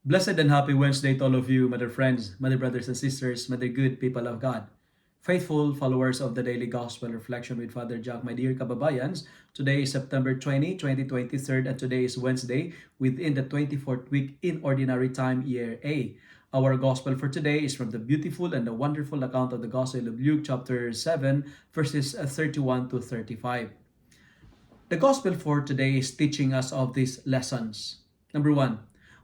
Blessed and happy Wednesday to all of you, my dear friends, my dear brothers and sisters, my dear good people of God. Faithful followers of the Daily Gospel Reflection with Father Jack, my dear kababayans. Today is September 20, 2023, and today is Wednesday within the 24th week in Ordinary Time, Year A. Our Gospel for today is from the beautiful and the wonderful account of the Gospel of Luke, chapter 7, verses 31 to 35. The Gospel for today is teaching us of these lessons. Number one,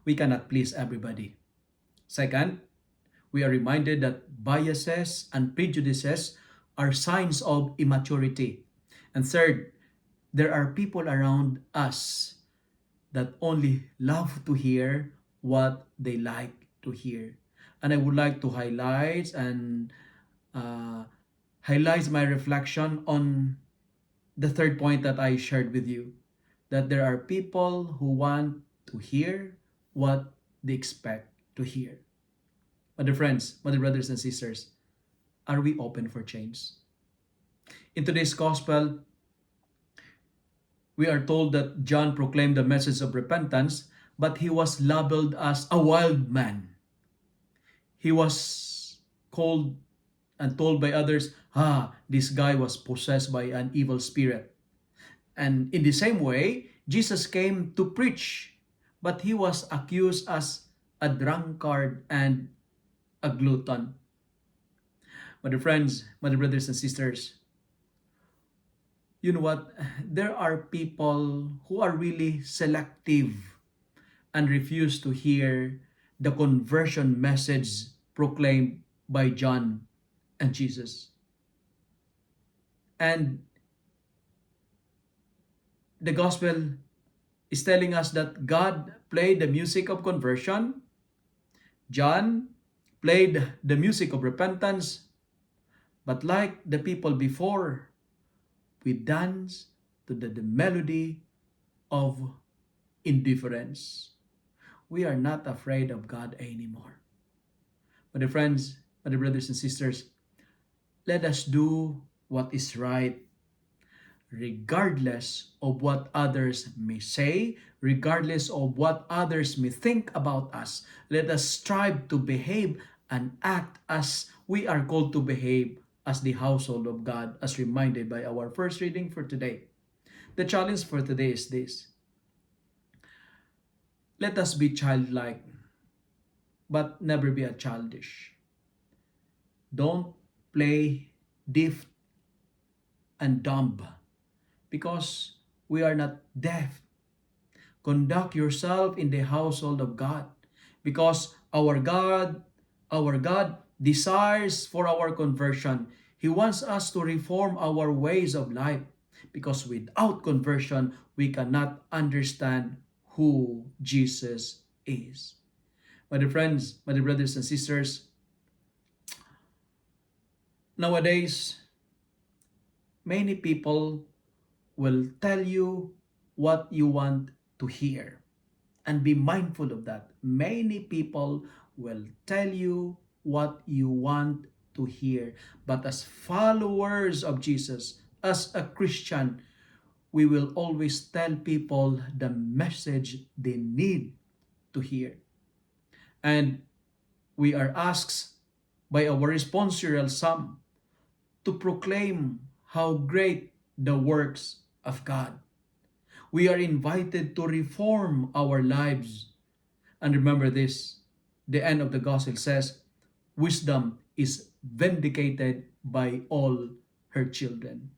we cannot please everybody. Second, we are reminded that biases and prejudices are signs of immaturity. And third, there are people around us that only love to hear what they like to hear. And I would like to uh, highlight my reflection on the third point that I shared with you, that there are people who want to hear what they expect to hear. My dear friends, my dear brothers and sisters, are we open for change? In today's gospel, we are told that John proclaimed the message of repentance, but he was labeled as a wild man. He was called and told by others, this guy was possessed by an evil spirit. And in the same way, Jesus came to preach, but he was accused as a drunkard and a glutton. My dear friends, my dear brothers and sisters, you know what? There are people who are really selective and refuse to hear the conversion message proclaimed by John and Jesus. And the gospel is telling us that God played the music of conversion. John played the music of repentance. But like the people before, we dance to the melody of indifference. We are not afraid of God anymore. My dear friends, my dear brothers and sisters, let us do what is right, regardless of what others may say, regardless of what others may think about us. Let us strive to behave and act as we are called to behave as the household of God, as reminded by our first reading for today. The challenge for today is this: let us be childlike, but never be a childish. Don't play deaf and dumb because we are not deaf. Conduct yourself in the household of God because our God desires for our conversion. He wants us to reform our ways of life because without conversion, we cannot understand who Jesus is. My dear friends, my dear brothers and sisters, nowadays, many people will tell you what you want to hear. And be mindful of that. Many people will tell you what you want to hear. But as followers of Jesus, as a Christian, we will always tell people the message they need to hear. And we are asked by our responsorial psalm to proclaim how great the works of God. We are invited to reform our lives. And remember this, the end of the gospel says, wisdom is vindicated by all her children.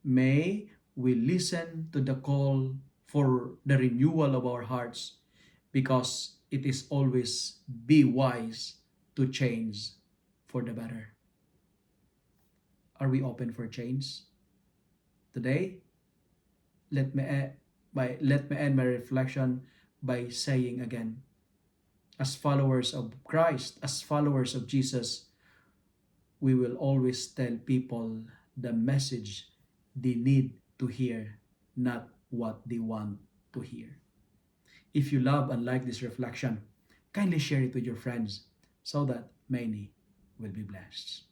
May we listen to the call for the renewal of our hearts because it is always be wise to change for the better. Are we open for change? Today, let me end my reflection by saying again, as followers of Christ, as followers of Jesus, we will always tell people the message they need to hear, not what they want to hear. If you love and like this reflection, kindly share it with your friends so that many will be blessed.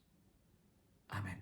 Amen.